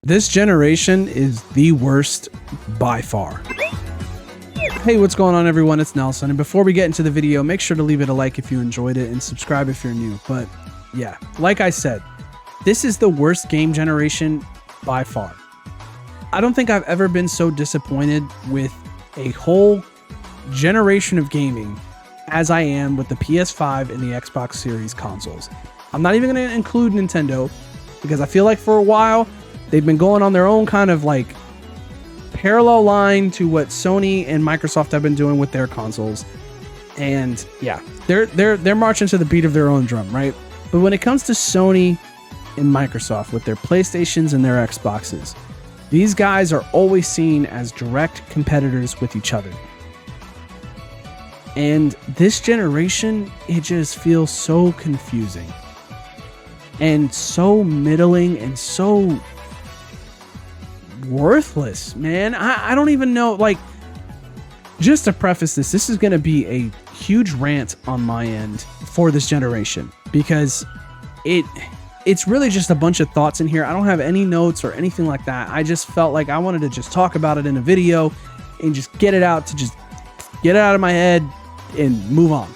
This generation is the worst by far. Hey, what's going on everyone? It's Nelson, and before we get into the video, make sure to leave it a like if you enjoyed it and subscribe if you're new. But yeah, like I said, this is the worst game generation by far. I don't think I've ever been so disappointed with a whole generation of gaming as I am with the PS5 and the Xbox Series consoles. I'm not even going to include Nintendo because I feel like for a while they've been going on their own kind of like parallel line to what Sony and Microsoft have been doing with their consoles. And yeah, they're marching to the beat of their own drum, right? But when it comes to Sony and Microsoft with their PlayStations and their Xboxes, these guys are always seen as direct competitors with each other. And this generation, it just feels so confusing and so middling and so worthless, man. I don't even know. Like, just to preface this is going to be a huge rant on my end for this generation because it's really just a bunch of thoughts in here. I don't have any notes or anything like that. I just felt like I wanted to just talk about it in a video and just get it out of my head and move on.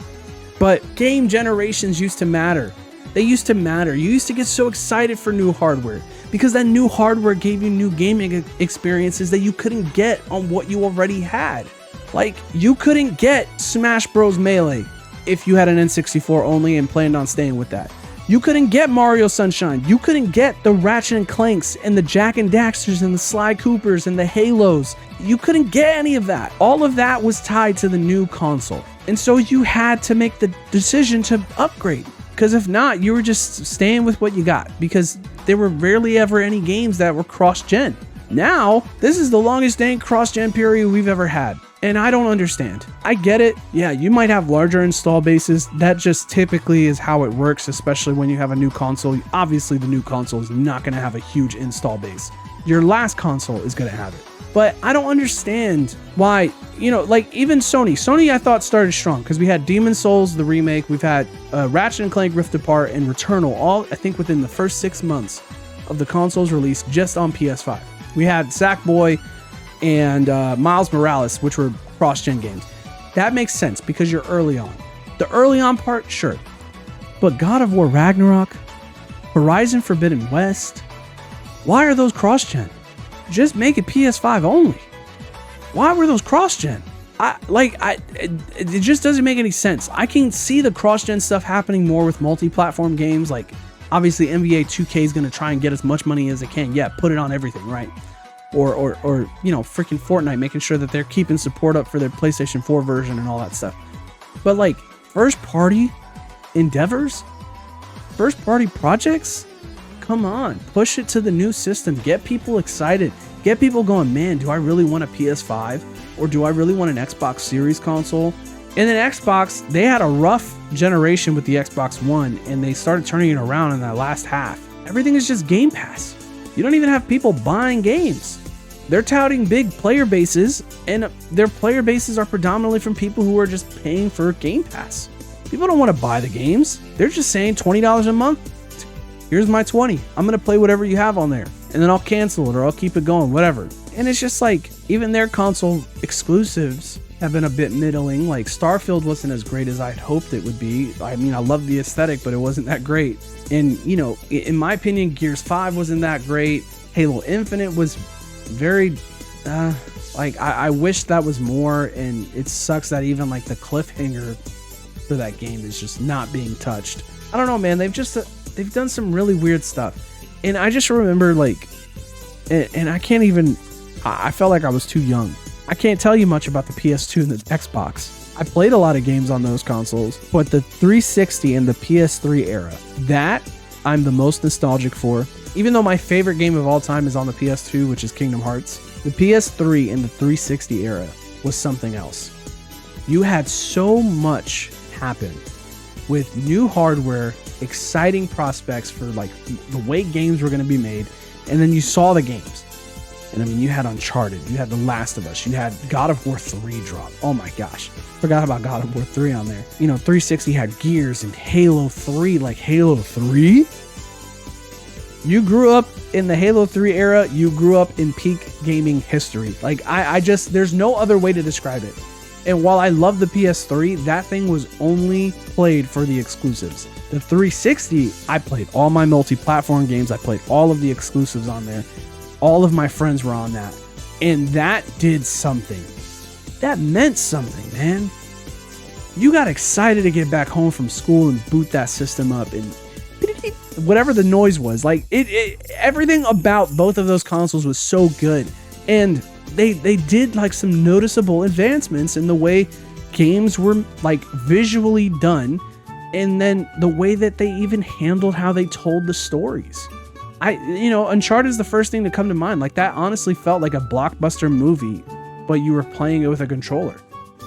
But game generations used to matter. They used to matter. You used to get so excited for new hardware because that new hardware gave you new gaming experiences that you couldn't get on what you already had. Like, you couldn't get Smash Bros. Melee if you had an N64 only and planned on staying with that. You couldn't get Mario Sunshine. You couldn't get the Ratchet and Clanks and the Jak and Daxters and the Sly Coopers and the Halos. You couldn't get any of that. All of that was tied to the new console. And so you had to make the decision to upgrade. Because if not, you were just staying with what you got. Because there were rarely ever any games that were cross-gen. Now, this is the longest dang cross-gen period we've ever had. And I don't understand. I get it. Yeah, you might have larger install bases. That just typically is how it works, especially when you have a new console. Obviously, the new console is not going to have a huge install base. Your last console is going to have it. But I don't understand why, like even Sony I thought started strong because we had Demon's Souls, the remake. We've had Ratchet and Clank Rift Apart and Returnal, all I think within the first 6 months of the console's release just on PS5. We had Sackboy and Miles Morales, which were cross-gen games. That makes sense because you're early on. The early on part, sure. But God of War Ragnarok, Horizon Forbidden West, why are those cross-gen? Just make it PS5 only. Why were those cross-gen? It just doesn't make any sense. I can see the cross-gen stuff happening more with multi-platform games. Like, obviously NBA 2K is going to try and get as much money as it can. Yeah, put it on everything, right? Or freaking Fortnite, making sure that they're keeping support up for their PlayStation 4 version and all that stuff. But like, first-party endeavors? First-party projects? Come on, push it to the new system. Get people excited. Get people going, man, do I really want a PS5? Or do I really want an Xbox Series console? And then Xbox, they had a rough generation with the Xbox One, and they started turning it around in that last half. Everything is just Game Pass. You don't even have people buying games. They're touting big player bases, and their player bases are predominantly from people who are just paying for Game Pass. People don't want to buy the games. They're just saying $20 a month. Here's my 20. I'm going to play whatever you have on there. And then I'll cancel it or I'll keep it going, whatever. And it's just like, even their console exclusives have been a bit middling. Like, Starfield wasn't as great as I'd hoped it would be. I mean, I love the aesthetic, but it wasn't that great. And, in my opinion, Gears 5 wasn't that great. Halo Infinite was very, I wish that was more. And it sucks that even like the cliffhanger for that game is just not being touched. I don't know, man. They've done some really weird stuff. And I just remember and I can't even, I felt like I was too young. I can't tell you much about the PS2 and the Xbox. I played a lot of games on those consoles, but the 360 and the PS3 era, that I'm the most nostalgic for. Even though my favorite game of all time is on the PS2, which is Kingdom Hearts, the PS3 and the 360 era was something else. You had so much happen with new hardware, exciting prospects for like the way games were going to be made, and then you saw the games. And I mean, you had Uncharted, you had The Last of Us, you had God of War 3 drop. Oh my gosh, forgot about God of War 3 on there. 360 had Gears and Halo 3, like Halo 3. You grew up in the Halo 3 era. You grew up in peak gaming history. Like, I just, there's no other way to describe it. And while I love the PS3, that thing was only played for the exclusives. The 360, I played all my multi-platform games. I played all of the exclusives on there. All of my friends were on that. And that did something. That meant something, man. You got excited to get back home from school and boot that system up and whatever the noise was. Like, everything about both of those consoles was so good. And they did like some noticeable advancements in the way games were like visually done, and then the way that they even handled how they told the stories. Uncharted is the first thing to come to mind. Like, that honestly felt like a blockbuster movie, but you were playing it with a controller.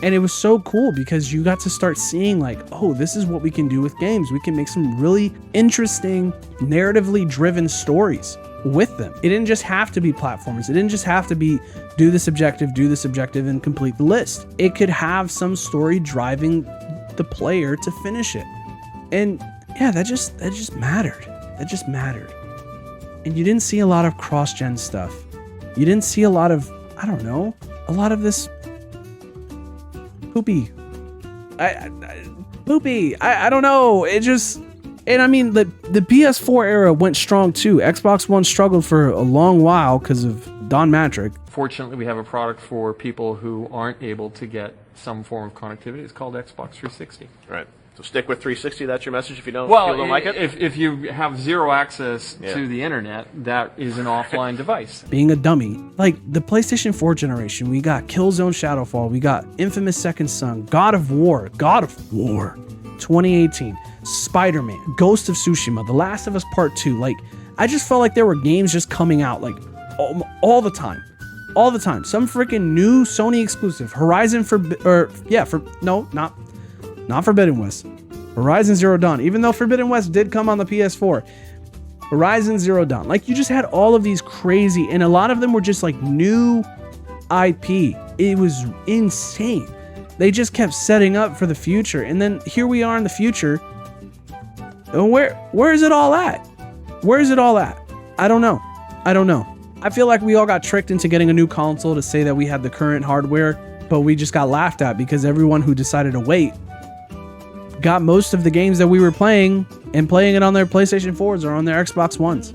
And it was so cool because you got to start seeing like, oh, this is what we can do with games. We can make some really interesting, narratively driven stories with them. It didn't just have to be platformers. It didn't just have to be do this objective, and complete the list. It could have some story driving the player to finish it. And yeah, that just mattered. That just mattered. And you didn't see a lot of cross-gen stuff. You didn't see a lot of, a lot of this poopy. I don't know. It just, and I mean, the PS4 era went strong too. Xbox One struggled for a long while because of Don Matrick. Fortunately, we have a product for people who aren't able to get some form of connectivity. It's called Xbox 360. Right. So stick with 360. That's your message. If you don't, like it. If you have zero access to the internet, that is an offline device. Being a dummy, like the PlayStation 4 generation, we got Killzone Shadowfall, we got Infamous Second Son, God of War, 2018, Spider-Man, Ghost of Tsushima, The Last of Us Part 2. Like, I just felt like there were games just coming out like all the time. All the time. Some freaking new Sony exclusive. Not Forbidden West. Horizon Zero Dawn. Even though Forbidden West did come on the PS4. Horizon Zero Dawn. Like, you just had all of these crazy, and a lot of them were just like new IP. It was insane. They just kept setting up for the future. And then here we are in the future. And where is it all at? Where is it all at? I don't know. I feel like we all got tricked into getting a new console to say that we had the current hardware, but we just got laughed at because everyone who decided to wait got most of the games that we were playing and playing it on their PlayStation 4s or on their Xbox Ones.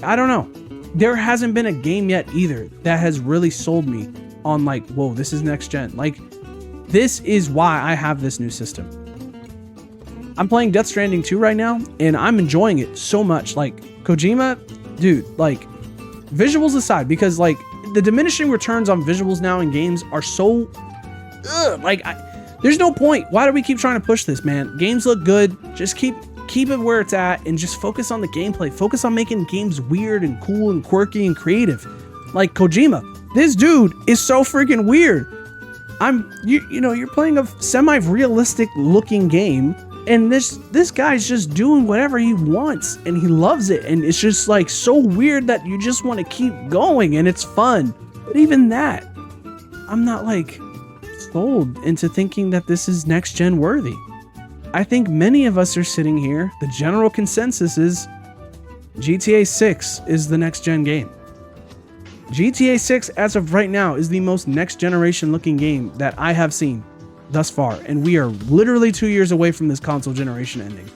I don't know. There hasn't been a game yet either that has really sold me on like, whoa, this is next gen. Like, this is why I have this new system. I'm playing Death Stranding 2 right now, and I'm enjoying it so much. Like, Kojima, dude, like, visuals aside, because like the diminishing returns on visuals now in games are so there's no point. Why do we keep trying to push this, man? Games look good. Just keep it where it's at and just focus on the gameplay. Focus on making games weird and cool and quirky and creative. Like Kojima, this dude is so freaking weird. You're playing a semi-realistic looking game, and this guy's just doing whatever he wants and he loves it, and it's just like so weird that you just want to keep going and it's fun. But even that, I'm not like sold into thinking that this is next gen worthy. I think many of us are sitting here, the general consensus is GTA 6 is the next gen game. GTA 6 as of right now is the most next generation looking game that I have seen thus far, and we are literally 2 years away from this console generation ending.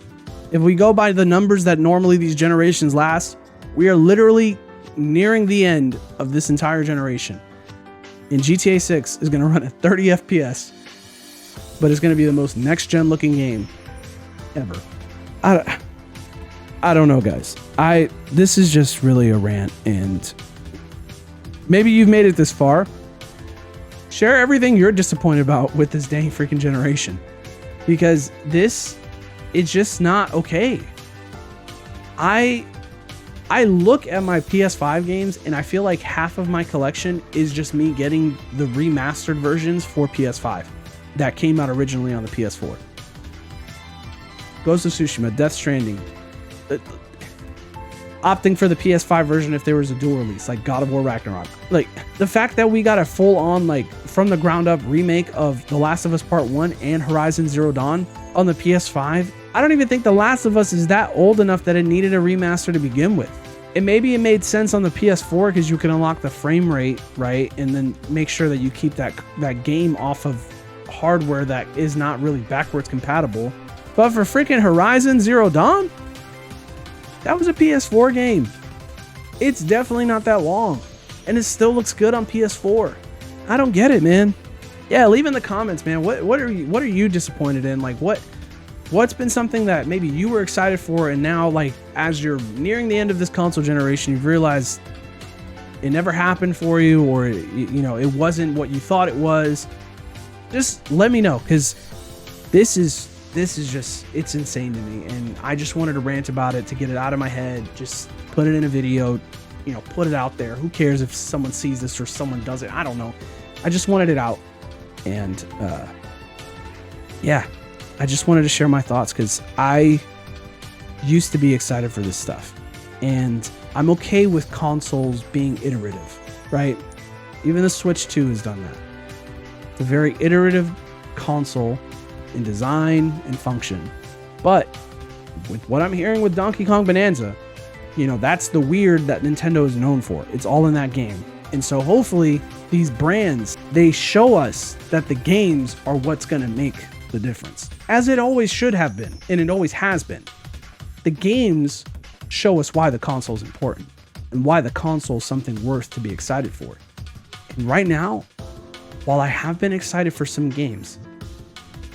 If we go by the numbers that normally these generations last, we are literally nearing the end of this entire generation. And GTA 6 is going to run at 30 FPS, but it's going to be the most next gen looking game ever. I don't know, guys. This is just really a rant, and maybe you've made it this far. Share everything you're disappointed about with this dang freaking generation, because this is just not okay. I look at my PS5 games and I feel like half of my collection is just me getting the remastered versions for PS5 that came out originally on the PS4. Ghost of Tsushima, Death Stranding, opting for the PS5 version if there was a dual release, like God of War Ragnarok. Like, the fact that we got a full-on, like, from the ground up remake of The Last of Us Part 1 and Horizon Zero Dawn on the PS5 I don't even think The Last of Us is that old enough that it needed a remaster to begin with. And maybe it made sense on the PS4 because you can unlock the frame rate, right? And then make sure that you keep that game off of hardware that is not really backwards compatible. But for freaking Horizon Zero Dawn, that was a PS4 game. It's definitely not that long. And it still looks good on PS4. I don't get it, man. Yeah, leave in the comments, man. What are you disappointed in? Like what's been something that maybe you were excited for, and now, like, as you're nearing the end of this console generation, you've realized it never happened for you, or it wasn't what you thought it was. Just let me know, because this is just, it's insane to me, and I just wanted to rant about it to get it out of my head. Just put it in a video, put it out there. Who cares if someone sees this or someone doesn't? I don't know. I just wanted it out, and yeah. I just wanted to share my thoughts because I used to be excited for this stuff, and I'm okay with consoles being iterative, right? Even the Switch 2 has done that. It's a very iterative console in design and function. But with what I'm hearing with Donkey Kong Bonanza, that's the weird that Nintendo is known for. It's all in that game. And so hopefully these brands, they show us that the games are what's going to make the difference, as it always should have been, and it always has been. The games show us why the console is important and why the console is something worth to be excited for. And right now, while I have been excited for some games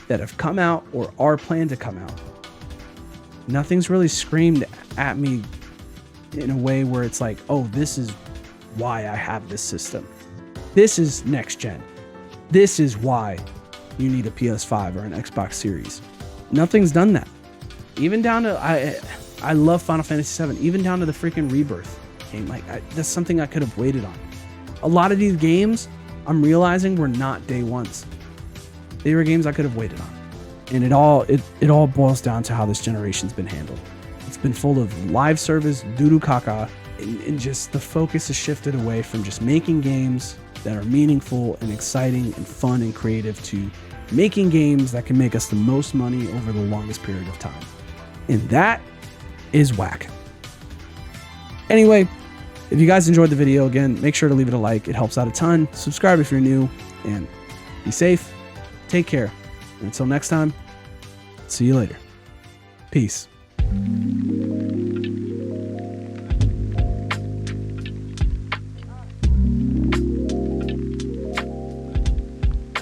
that have come out or are planned to come out, nothing's really screamed at me in a way where it's like, oh, this is why I have this system. This is next gen. This is why you need a PS5 or an Xbox Series. Nothing's done that. Even down to, I love Final Fantasy VII, even down to the freaking Rebirth game. That's something I could have waited on. A lot of these games, I'm realizing, were not day ones. They were games I could have waited on. And it all boils down to how this generation's been handled. It's been full of live service, doo-doo caca, and just the focus has shifted away from just making games that are meaningful and exciting and fun and creative to making games that can make us the most money over the longest period of time. And that is whack. Anyway, if you guys enjoyed the video, again, make sure to leave it a like. It helps out a ton. Subscribe if you're new, and be safe. Take care. And until next time, see you later. Peace.